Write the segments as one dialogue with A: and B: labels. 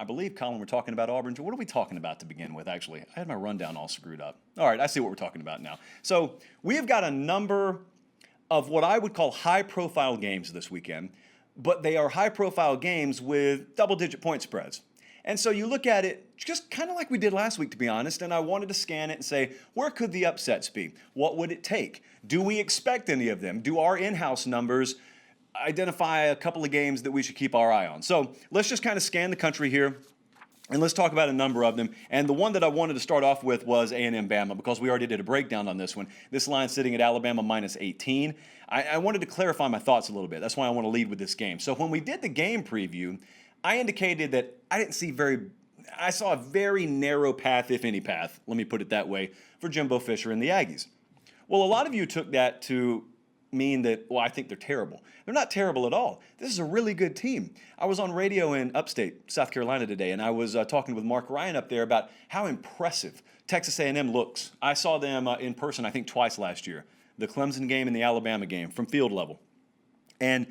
A: I believe, Colin, we're talking about Auburn. What are we talking about to begin with, actually? I had my rundown all screwed up. All right, I see what we're talking about now. So we have got a number of what I would call high-profile games this weekend, but they are high-profile games with double-digit point spreads. And so you look at it just kind of like we did last week, to be honest, and I wanted to scan it and say, where could the upsets be? What would it take? Do we expect any of them? Do our in-house numbers identify a couple of games that we should keep our eye on? So let's just kind of scan the country here, and let's talk about a number of them. And the one that I wanted to start off with was A&M Bama, because we already did a breakdown on this one. This line's sitting at Alabama minus 18. I wanted to clarify my thoughts a little bit. That's why I want to lead with this game. So when we did the game preview, I indicated that I saw a very narrow path, if any path, let me put it that way, for Jimbo Fisher and the Aggies. Well, a lot of you took that to mean that, well, I think they're terrible. They're not terrible at all. This is a really good team. I was on radio in upstate South Carolina today, and I was talking with Mark Ryan up there about how impressive Texas A&M looks. I saw them in person, I think, twice last year, the Clemson game and the Alabama game from field level. And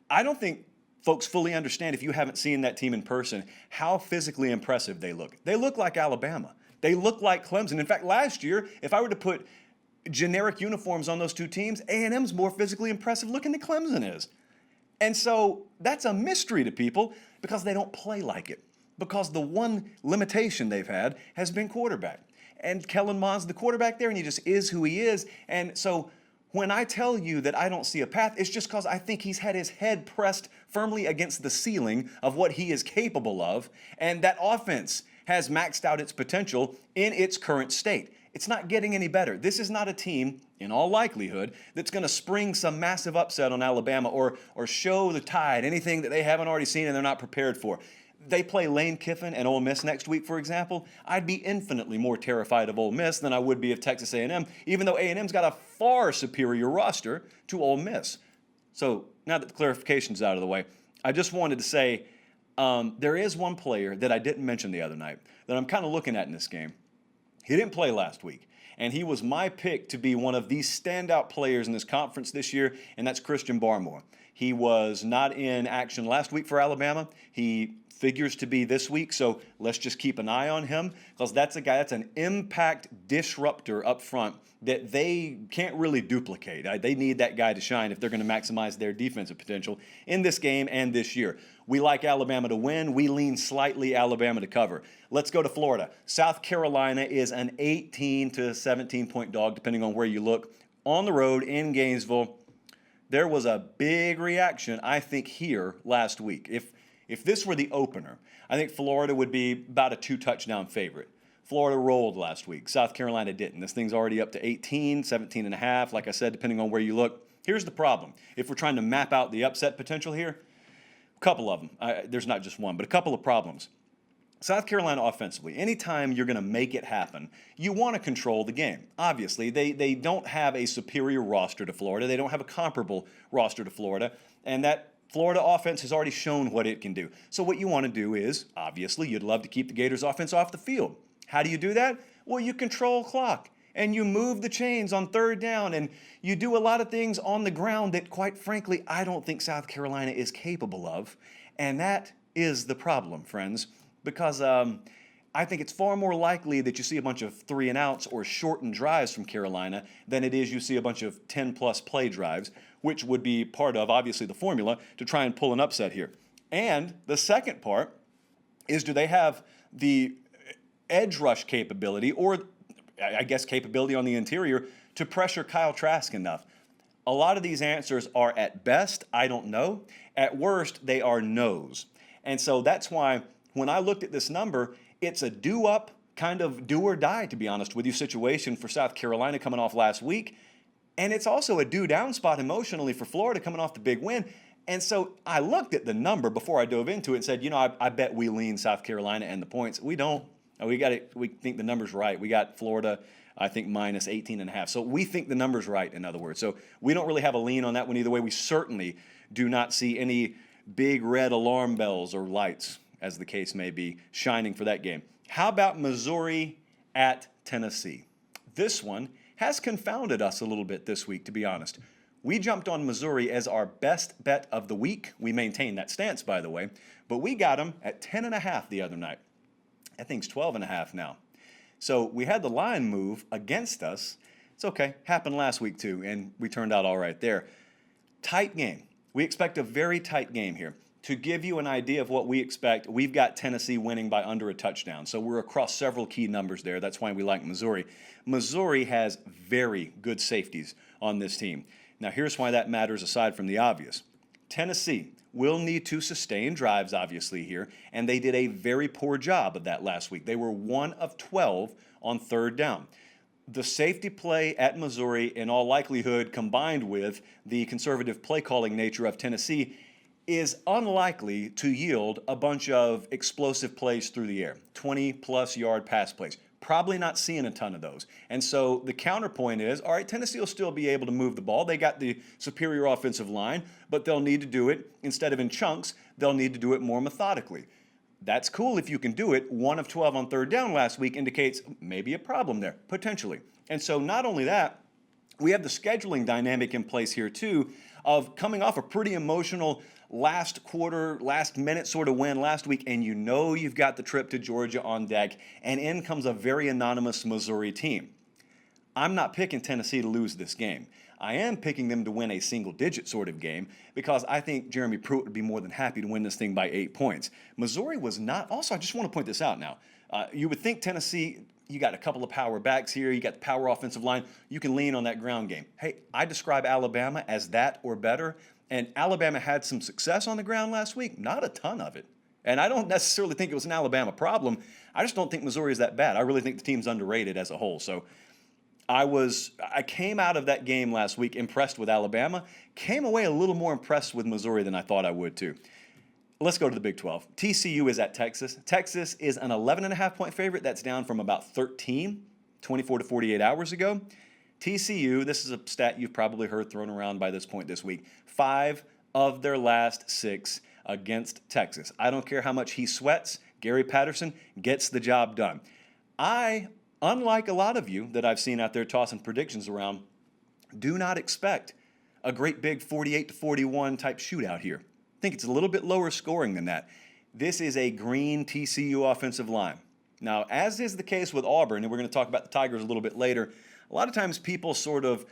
A: I don't think folks fully understand, if you haven't seen that team in person, how physically impressive they look. They look like Alabama. They look like Clemson. In fact, last year, if I were to put generic uniforms on those two teams, A&M's more physically impressive looking than Clemson is. And so that's a mystery to people because they don't play like it. Because the one limitation they've had has been quarterback. And Kellen Mond's the quarterback there, and he just is who he is. And so when I tell you that I don't see a path, it's just because I think he's had his head pressed firmly against the ceiling of what he is capable of, and that offense has maxed out its potential in its current state. It's not getting any better. This is not a team, in all likelihood, that's going to spring some massive upset on Alabama or show the Tide, anything that they haven't already seen and they're not prepared for. They play Lane Kiffin and Ole Miss next week, for example. I'd be infinitely more terrified of Ole Miss than I would be of Texas A&M, even though A&M's got a far superior roster to Ole Miss. So now that the clarification's out of the way, I just wanted to say there is one player that I didn't mention the other night that I'm kind of looking at in this game. He didn't play last week, and he was my pick to be one of the standout players in this conference this year, and that's Christian Barmore. He was not in action last week for Alabama. He figures to be this week, so let's just keep an eye on him because that's a guy, that's an impact disruptor up front that they can't really duplicate. They need that guy to shine if they're going to maximize their defensive potential in this game and this year. We like Alabama to win. We lean slightly Alabama to cover. Let's go to Florida. South Carolina is an 18 to 17-point dog, depending on where you look, on the road in Gainesville. There was a big reaction, I think, here last week. If this were the opener, I think Florida would be about a 2-touchdown favorite. Florida rolled last week. South Carolina didn't. This thing's already up to 18, 17 and a half, like I said, depending on where you look. Here's the problem. If we're trying to map out the upset potential here, a couple of them. There's not just one, but a couple of problems. South Carolina offensively, anytime you're going to make it happen, you want to control the game. Obviously, they don't have a superior roster to Florida. They don't have a comparable roster to Florida, and that Florida offense has already shown what it can do. So what you want to do is, obviously, you'd love to keep the Gators offense off the field. How do you do that? Well, you control clock, and you move the chains on third down, and you do a lot of things on the ground that, quite frankly, I don't think South Carolina is capable of. And that is the problem, friends, because I think it's far more likely that you see a bunch of 3-and-outs or shortened drives from Carolina than it is you see a bunch of 10-plus play drives, which would be part of, obviously, the formula to try and pull an upset here. And the second part is, do they have the edge rush capability, or I guess capability on the interior, to pressure Kyle Trask enough? A lot of these answers are, at best, I don't know. At worst, they are no's. And so that's why when I looked at this number, it's a do-up, kind of do-or-die, to be honest with you, situation for South Carolina coming off last week. And it's also a do-down spot emotionally for Florida coming off the big win. And so I looked at the number before I dove into it and said, I bet we lean South Carolina and the points. We don't. We think the number's right. We got Florida, I think, minus 18.5. So we think the number's right, in other words. So we don't really have a lean on that one either way. We certainly do not see any big red alarm bells or lights, as the case may be, shining for that game. How about Missouri at Tennessee? This one has confounded us a little bit this week, to be honest. We jumped on Missouri as our best bet of the week. We maintained that stance, by the way, but we got them at 10.5 the other night. That thing's 12.5 now. So we had the line move against us. It's okay. Happened last week too, and we turned out all right there. Tight game. We expect a very tight game here. To give you an idea of what we expect, we've got Tennessee winning by under a touchdown. So we're across several key numbers there. That's why we like Missouri. Missouri has very good safeties on this team. Now here's why that matters aside from the obvious. Tennessee will need to sustain drives, obviously, here, and they did a very poor job of that last week. They were 1 of 12 on third down. The safety play at Missouri, in all likelihood, combined with the conservative play calling nature of Tennessee, is unlikely to yield a bunch of explosive plays through the air, 20-plus yard pass plays. Probably not seeing a ton of those. And so the counterpoint is, all right, Tennessee will still be able to move the ball. They got the superior offensive line, but they'll need to do it, instead of in chunks, they'll need to do it more methodically. That's cool if you can do it. 1 of 12 on third down last week indicates maybe a problem there, potentially. And so not only that, we have the scheduling dynamic in place here too, of coming off a pretty emotional last quarter, last minute sort of win last week, and you know you've got the trip to Georgia on deck, and in comes a very anonymous Missouri team. I'm not picking Tennessee to lose this game. I am picking them to win a single-digit sort of game because I think Jeremy Pruitt would be more than happy to win this thing by 8 points. Missouri was not. Also, I just want to point this out now. You would think Tennessee, you got a couple of power backs here, you got the power offensive line, you can lean on that ground game. Hey, I describe Alabama as that or better, and Alabama had some success on the ground last week, not a ton of it. And I don't necessarily think it was an Alabama problem. I just don't think Missouri is that bad. I really think the team's underrated as a whole. So I came out of that game last week impressed with Alabama, came away a little more impressed with Missouri than I thought I would too. Let's go to the Big 12. TCU is at Texas. Texas is an 11.5-point favorite. That's down from about 13, 24 to 48 hours ago. TCU, this is a stat you've probably heard thrown around by this point this week, 5 of their last 6 against Texas. I don't care how much he sweats, Gary Patterson gets the job done. I, unlike a lot of you that I've seen out there tossing predictions around, do not expect a great big 48 to 41 type shootout here. I think it's a little bit lower scoring than that. This is a green TCU offensive line. Now, as is the case with Auburn, and we're going to talk about the Tigers a little bit later, a lot of times people sort of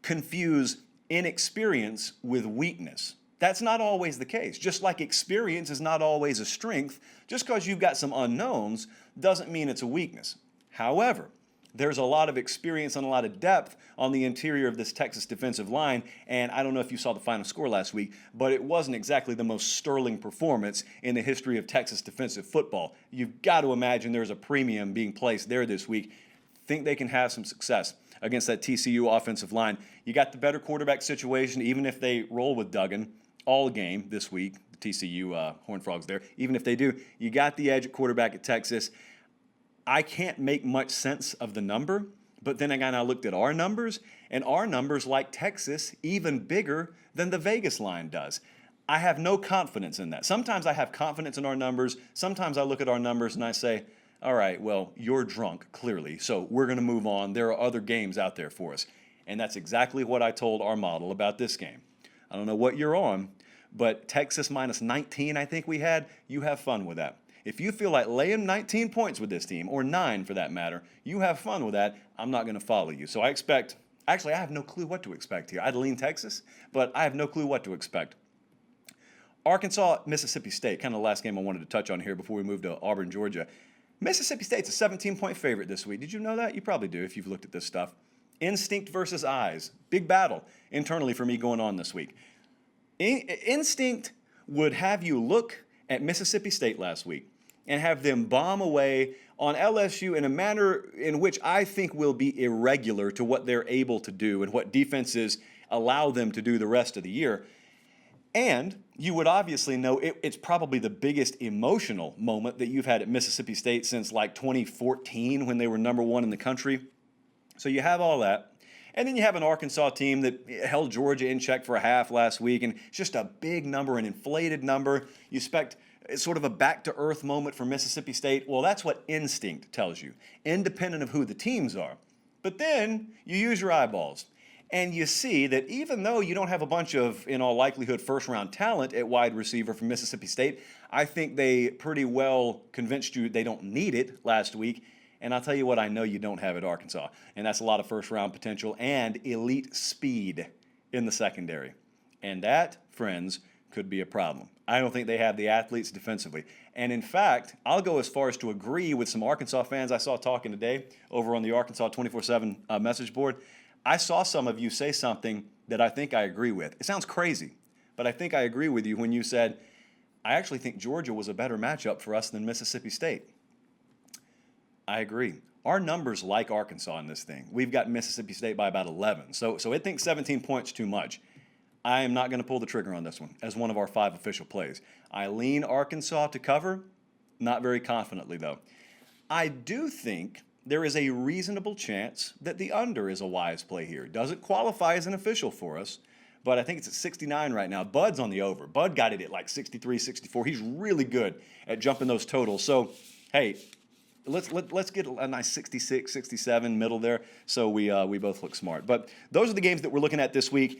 A: confuse inexperience with weakness. That's not always the case. Just like experience is not always a strength, just because you've got some unknowns doesn't mean it's a weakness. However, there's a lot of experience and a lot of depth on the interior of this Texas defensive line, and I don't know if you saw the final score last week, but it wasn't exactly the most sterling performance in the history of Texas defensive football. You've got to imagine there's a premium being placed there this week. Think they can have some success against that TCU offensive line. You got the better quarterback situation, even if they roll with Duggan all game this week, the TCU Horned Frogs there, even if they do, you got the edge at quarterback at Texas. I can't make much sense of the number, but then again, I looked at our numbers, and our numbers, like Texas, even bigger than the Vegas line does. I have no confidence in that. Sometimes I have confidence in our numbers. Sometimes I look at our numbers and I say, all right, well, you're drunk, clearly, so we're going to move on. There are other games out there for us. And that's exactly what I told our model about this game. I don't know what you're on, but Texas minus 19, I think we had, you have fun with that. If you feel like laying 19 points with this team, or 9 for that matter, you have fun with that, I'm not going to follow you. So I expect, actually, I have no clue what to expect here. I'd lean Texas, but I have no clue what to expect. Arkansas, Mississippi State, kind of the last game I wanted to touch on here before we move to Auburn, Georgia. Mississippi State's a 17-point favorite this week. Did you know that? You probably do if you've looked at this stuff. Instinct versus eyes. Big battle internally for me going on this week. Instinct would have you look at Mississippi State last week and have them bomb away on LSU in a manner in which I think will be irregular to what they're able to do and what defenses allow them to do the rest of the year. And you would obviously know it's probably the biggest emotional moment that you've had at Mississippi State since like 2014 when they were number 1 in the country. So you have all that. And then you have an Arkansas team that held Georgia in check for a half last week, and it's just a big number, an inflated number. You expect sort of a back-to-earth moment for Mississippi State. Well, that's what instinct tells you, independent of who the teams are. But then you use your eyeballs. And you see that even though you don't have a bunch of, in all likelihood, first-round talent at wide receiver from Mississippi State, I think they pretty well convinced you they don't need it last week. And I'll tell you what I know you don't have at Arkansas, and that's a lot of first-round potential and elite speed in the secondary. And that, friends, could be a problem. I don't think they have the athletes defensively. And in fact, I'll go as far as to agree with some Arkansas fans I saw talking today over on the Arkansas 24/7 message board. I saw some of you say something that I think I agree with. It sounds crazy, but I think I agree with you when you said, I actually think Georgia was a better matchup for us than Mississippi State. I agree. Our numbers like Arkansas in this thing. We've got Mississippi State by about 11. So it thinks 17 points too much. I am not going to pull the trigger on this one as one of our 5 official plays. I lean Arkansas to cover, not very confidently though. I do think there is a reasonable chance that the under is a wise play here. Doesn't qualify as an official for us, but I think it's at 69 right now. Bud's on the over. Bud got it at like 63, 64. He's really good at jumping those totals. So, hey, let's get a nice 66, 67 middle there so we both look smart. But those are the games that we're looking at this week.